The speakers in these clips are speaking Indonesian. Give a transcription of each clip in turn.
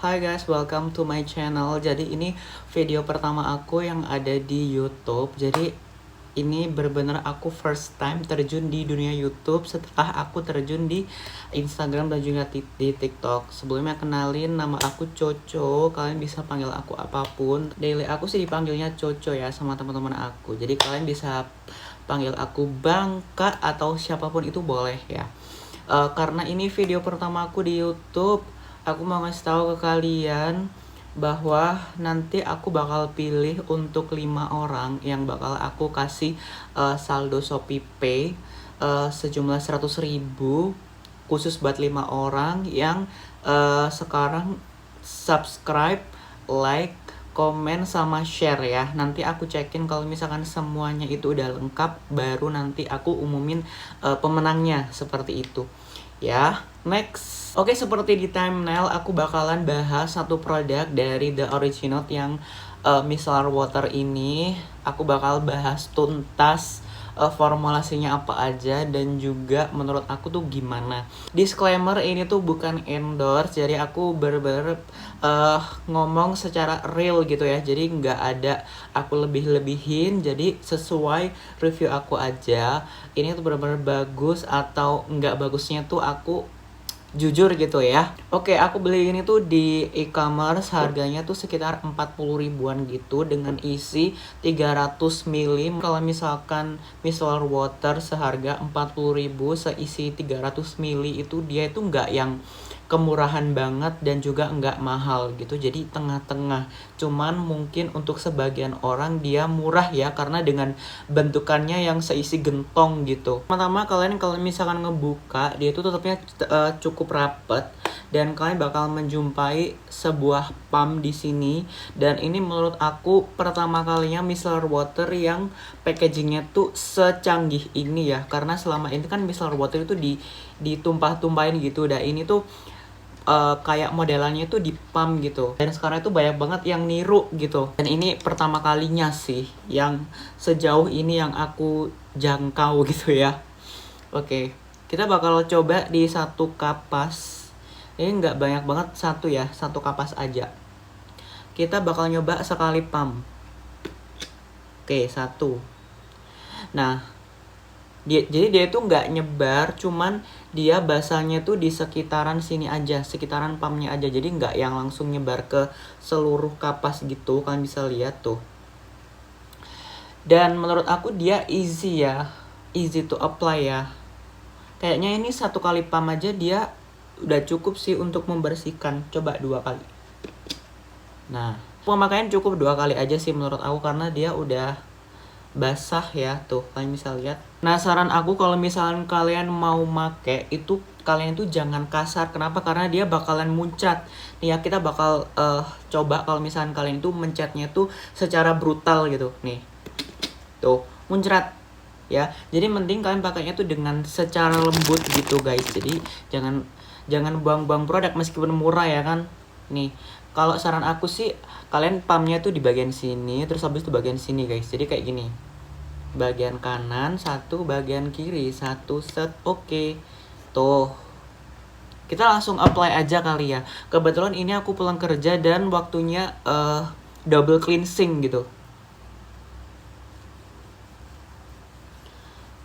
Hai guys, welcome to my channel. Jadi ini video pertama aku yang ada di YouTube. Jadi ini bener-bener aku first time terjun di dunia YouTube setelah aku terjun di Instagram dan juga di TikTok. Sebelumnya kenalin, nama aku Coco. Kalian bisa panggil aku apapun. Daily aku sih dipanggilnya Coco ya sama teman-teman aku. Jadi kalian bisa panggil aku Bangka atau siapapun itu boleh ya. Karena ini video pertama aku di YouTube, aku mau ngasih tahu ke kalian bahwa nanti aku bakal pilih untuk 5 orang yang bakal aku kasih saldo Shopee Pay sejumlah 100.000 khusus buat 5 orang yang sekarang subscribe, like, komen sama share ya. Nanti aku cekin kalau misalkan semuanya itu udah lengkap, baru nanti aku umumin pemenangnya seperti itu. Ya, next. Oke, seperti di thumbnail aku bakalan bahas satu produk dari The Original yang micellar water ini. Aku bakal bahas tuntas formulasinya apa aja dan juga menurut aku tuh gimana. Disclaimer, ini tuh bukan endorse, jadi aku bener-bener ngomong secara real gitu ya. Jadi nggak ada aku lebih-lebihin, jadi sesuai review aku aja. Ini tuh bener-bener bagus atau nggak bagusnya tuh aku jujur gitu ya. Oke, aku beli ini tuh di e-commerce, harganya tuh sekitar 40 ribuan gitu dengan isi 300 ml. Kalau misalkan micellar water seharga 40 ribu seisi 300 ml itu dia itu nggak yang kemurahan banget dan juga nggak mahal gitu, jadi tengah-tengah. Cuman mungkin untuk sebagian orang dia murah ya karena dengan bentukannya yang seisi gentong gitu. Pertama kalian kalau misalkan ngebuka dia itu tutupnya cukup rapet dan kalian bakal menjumpai sebuah pump di sini. Dan ini menurut aku pertama kalinya micellar water yang packagingnya tuh secanggih ini ya, karena selama ini kan micellar water itu ditumpah-tumpahin gitu. Dan ini tuh kayak modelannya tuh di pump gitu. Dan sekarang itu banyak banget yang niru gitu. Dan ini pertama kalinya sih yang sejauh ini yang aku jangkau gitu ya. Oke, kita bakal coba di satu kapas. Ini nggak banyak banget, satu ya, satu kapas aja. Kita bakal nyoba sekali pump. Oke, satu. Nah, jadi dia itu nggak nyebar, cuman dia basahnya tuh di sekitaran sini aja, sekitaran pumpnya aja. Jadi nggak yang langsung nyebar ke seluruh kapas gitu, kalian bisa lihat tuh. Dan menurut aku dia easy ya, easy to apply ya. Kayaknya ini satu kali pump aja dia udah cukup sih untuk membersihkan. Coba 2 kali. Nah, pemakaian cukup 2 kali aja sih menurut aku karena dia udah basah ya, tuh kalian bisa lihat. Nah, saran aku kalau misalkan kalian mau make itu, kalian itu jangan kasar. Kenapa? Karena dia bakalan muncrat nih ya. Kita bakal coba kalau misalkan kalian itu mencetnya tuh secara brutal gitu nih, tuh muncrat ya. Jadi mending kalian pakainya tuh dengan secara lembut gitu guys. Jadi jangan buang-buang produk meskipun murah ya kan. Nih, kalau saran aku sih kalian pumpnya tuh di bagian sini, terus habis itu bagian sini guys. Jadi kayak gini, bagian kanan satu, bagian kiri satu, set. Oke, tuh kita langsung apply aja kali ya. Kebetulan ini aku pulang kerja dan waktunya double cleansing gitu.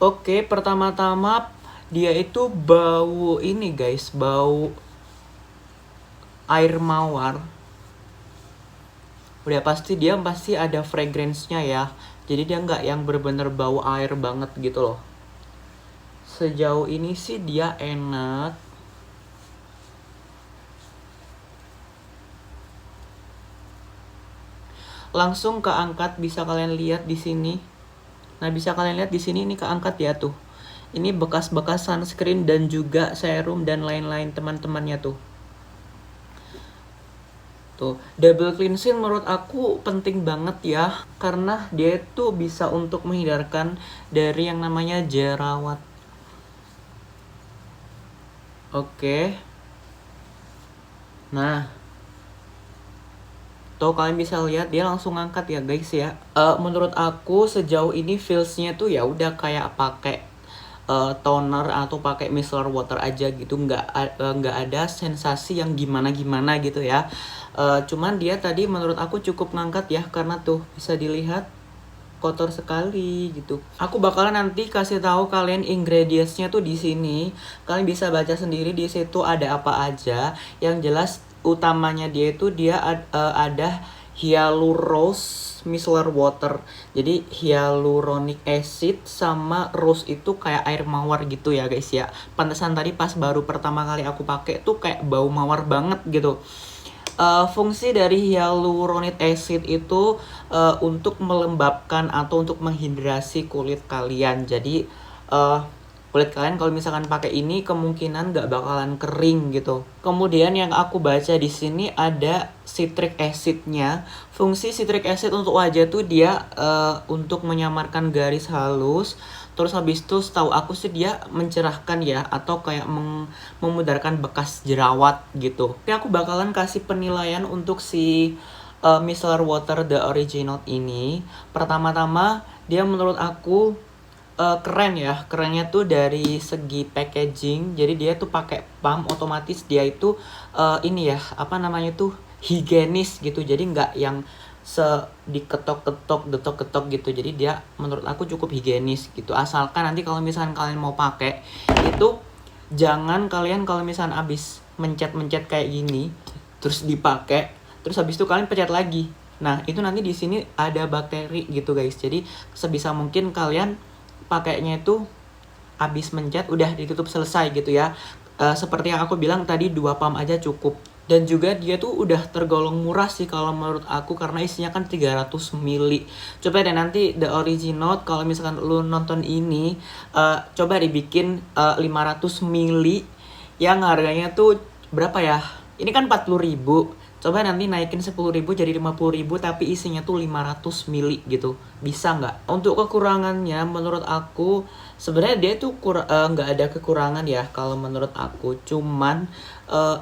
Oke, pertama-tama dia itu bau ini guys, bau air mawar. Udah pasti ada fragrance-nya ya. Jadi dia nggak yang bener-bener bau air banget gitu loh. Sejauh ini sih dia enak. Langsung keangkat, bisa kalian lihat di sini. Nah, bisa kalian lihat di sini ini keangkat ya tuh. Ini bekas-bekas sunscreen dan juga serum dan lain-lain teman-temannya tuh. Tuh, double cleansing menurut aku penting banget ya, karena dia itu bisa untuk menghindarkan dari yang namanya jerawat. Oke. Nah, tuh kalian bisa lihat dia langsung ngangkat ya guys ya. Menurut aku sejauh ini feelsnya tuh ya udah kayak pakai toner atau pakai micellar water aja gitu, nggak ada sensasi yang gimana gitu ya. Cuman dia tadi menurut aku cukup ngangkat ya, karena tuh bisa dilihat kotor sekali gitu. Aku bakalan nanti kasih tahu kalian ingredientsnya tuh di sini. Kalian bisa baca sendiri di situ ada apa aja. Yang jelas utamanya dia itu ada hyalurose micellar water. Jadi hyaluronic acid sama rose itu kayak air mawar gitu ya guys ya. Pantesan tadi pas baru pertama kali aku pakai tuh kayak bau mawar banget gitu. Fungsi dari hyaluronic acid itu untuk melembabkan atau untuk menghidrasi kulit kalian. Jadi kulit kalian kalau misalkan pakai ini kemungkinan nggak bakalan kering gitu. Kemudian yang aku baca di sini ada citric acidnya. Fungsi citric acid untuk wajah tuh dia untuk menyamarkan garis halus. Terus habis itu setahu aku sih dia mencerahkan ya, atau kayak memudarkan bekas jerawat gitu. Tapi aku bakalan kasih penilaian untuk si micellar water the original ini. Pertama-tama dia menurut aku keren ya. Kerennya tuh dari segi packaging. Jadi dia tuh pakai pump, otomatis dia itu ini ya, apa namanya tuh, higienis gitu. Jadi nggak yang diketok-ketok, detok-ketok gitu. Jadi dia menurut aku cukup higienis gitu. Asalkan nanti kalau misalkan kalian mau pakai itu jangan kalian kalau misalkan abis mencet-mencet kayak gini terus dipakai, terus habis itu kalian pencet lagi. Nah, itu nanti di sini ada bakteri gitu guys. Jadi sebisa mungkin kalian pakainya itu abis mencet udah ditutup selesai gitu ya. Seperti yang aku bilang tadi 2 pump aja cukup. Dan juga dia tuh udah tergolong murah sih kalau menurut aku, karena isinya kan 300 ml. Coba deh nanti the original kalau misalkan lu nonton ini coba dibikin 500 ml yang harganya tuh berapa ya? Ini kan 40.000. Coba nanti naikin 10.000 jadi 50.000 tapi isinya tuh 500 ml gitu. Bisa nggak? Untuk kekurangannya menurut aku sebenarnya dia tuh nggak ada kekurangan ya kalau menurut aku. Cuman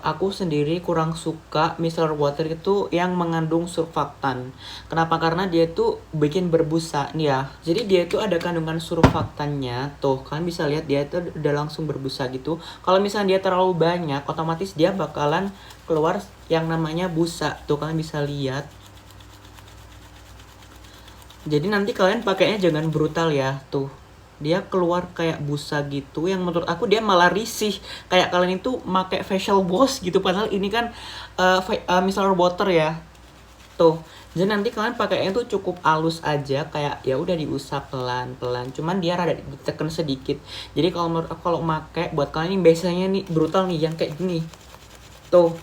aku sendiri kurang suka micellar water itu yang mengandung surfaktan. Kenapa? Karena dia tuh bikin berbusa nih ya. Jadi dia itu ada kandungan surfaktannya. Tuh kan bisa lihat dia itu udah langsung berbusa gitu. Kalau misalnya dia terlalu banyak, otomatis dia bakalan keluar yang namanya busa. Tuh kalian bisa lihat. Jadi nanti kalian pakainya jangan brutal ya. Tuh dia keluar kayak busa gitu, yang menurut aku dia malah risih, kayak kalian itu pakai facial wash gitu, padahal ini kan micellar water ya. Tuh, jadi nanti kalian pakainya tuh cukup halus aja, kayak ya udah diusap pelan-pelan, cuman dia rada ditekan sedikit. Jadi kalau menurut aku kalau pakai buat kalian yang biasanya nih brutal nih yang kayak gini, tuh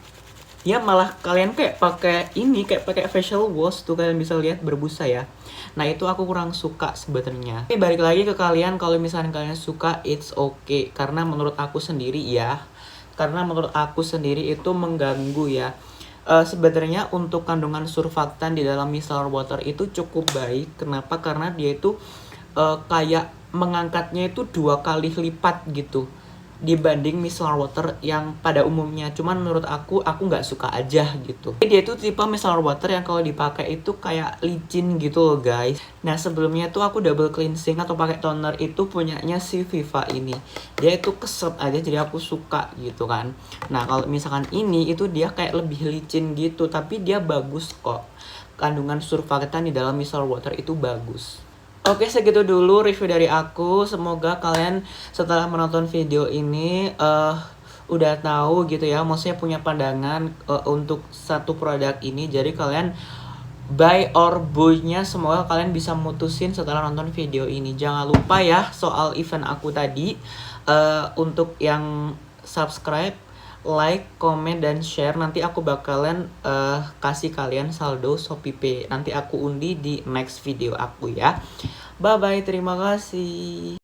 ya malah kalian kayak pakai ini, kayak pakai facial wash tuh, kalian bisa lihat berbusa ya. Nah itu aku kurang suka sebenarnya. Tapi balik lagi ke kalian, kalau misalnya kalian suka it's okay, karena menurut aku sendiri itu mengganggu ya. Sebenarnya untuk kandungan surfaktan di dalam micellar water itu cukup baik. Kenapa? Karena dia itu kayak mengangkatnya itu 2 kali lipat gitu dibanding micellar water yang pada umumnya. Cuman menurut aku nggak suka aja gitu. Dia itu tipe micellar water yang kalau dipakai itu kayak licin gitu loh guys. Nah sebelumnya tuh aku double cleansing atau pakai toner itu punyanya si Viva ini. Dia itu keset aja, jadi aku suka gitu kan. Nah kalau misalkan ini itu dia kayak lebih licin gitu, tapi dia bagus kok. Kandungan surfaktan di dalam micellar water itu bagus. Oke, segitu dulu review dari aku. Semoga kalian setelah menonton video ini udah tahu gitu ya, maksudnya punya pandangan untuk satu produk ini. Jadi kalian buy or buy-nya semoga kalian bisa mutusin setelah nonton video ini. Jangan lupa ya soal event aku tadi. Untuk yang subscribe, like, comment, dan share, nanti aku bakalan kasih kalian saldo Shopee Pay. Nanti aku undi di next video aku ya. Bye bye, terima kasih.